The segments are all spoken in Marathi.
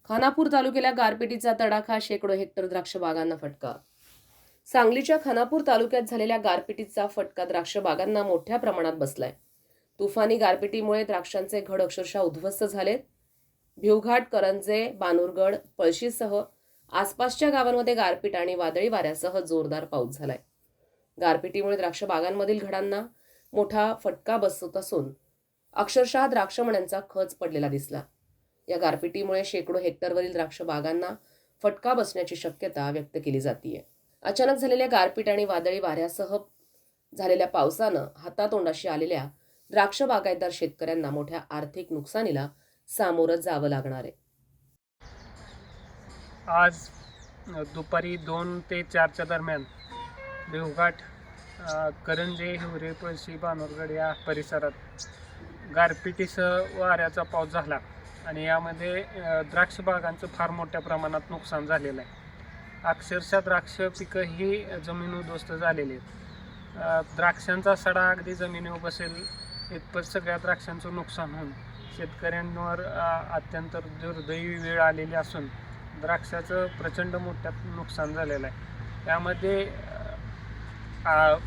खानापूर तालुक्याला गारपिटीचा तडाखा, शेकडो हेक्टर द्राक्ष बागांना फटका. सांगलीच्या खानापूर तालुक्यात झालेल्या गारपिटीचा फटका द्राक्ष बागांना मोठ्या प्रमाणात बसलाय. तुफानी गारपिटीमुळे द्राक्षांचे घड अक्षरशः उद्ध्वस्त झालेत. भिवघाट, करंजे, बानुरगड, पळशीसह आसपासच्या गावांमध्ये गारपीट आणि वादळी वाऱ्यासह जोरदार पाऊस झालाय. गारपिटीमुळे द्राक्ष बागांमधील घडांना मोठा फटका बसत असून अक्षरशः द्राक्षमण्यांचा खच पडलेला दिसला. या गारपिटीमुळे शेकडो हेक्टरवरील द्राक्ष बागांना फटका बसण्याची शक्यता व्यक्त केली जाते. अचानक झालेल्या गारपीट आणि वादळी वाऱ्यासह झालेल्या पावसानं हातातोंडाशी आलेल्या द्राक्ष बागायतदार शेतकऱ्यांना मोठ्या आर्थिक नुकसानीला सामोरं जावं लागणार आहे. आज दुपारी 2 ते 4च्या दरम्यान देवघाट, करंजे, हिवरे, पळशी, बानुरगड या परिसरात गारपिटीसह वाऱ्याचा पाऊस झाला आणि यामध्ये द्राक्ष बागांचं फार मोठ्या प्रमाणात नुकसान झालेलं आहे. अक्षरशः द्राक्ष पिकं ही जमीन उद्ध्वस्त झालेली आहेत. द्राक्षांचा सडा अगदी जमिनीवर बसेल इतपत सगळ्या द्राक्षांचं नुकसान होऊन शेतकऱ्यांवर अत्यंत दुर्दैवी वेळ आलेली असून द्राक्षाचं प्रचंड मोठ्या नुकसान झालेलं आहे. त्यामध्ये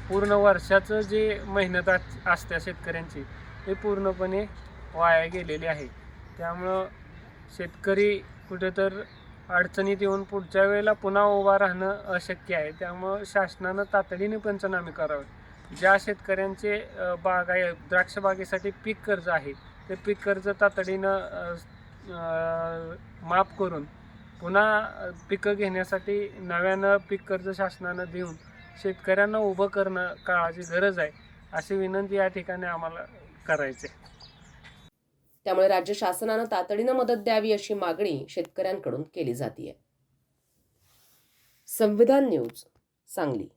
पूर्ण वर्षाचं जे मेहनत असते शेतकऱ्यांची ते पूर्णपणे वाया गेलेली आहे. त्यामुळं शेतकरी कुठेतर अडचणीत येऊन पुढच्या वेळेला पुन्हा उभा राहणं अशक्य आहे. त्यामुळं शासनानं तातडीने पंचनामे करावे. ज्या शेतकऱ्यांचे द्राक्ष बागेसाठी पीक कर्ज आहे ते पीक कर्ज तातडीनं माफ करून पुन्हा पिकं घेण्यासाठी नव्यानं पीक कर्ज शासनानं देऊन शेतकऱ्यांना उभं करणं काळाची गरज आहे, अशी विनंती या ठिकाणी आम्हाला करायची. त्यामुळे राज्य शासनानं तातडीनं मदत द्यावी अशी मागणी शेतकऱ्यांकडून केली जाते. संविधान न्यूज, सांगली.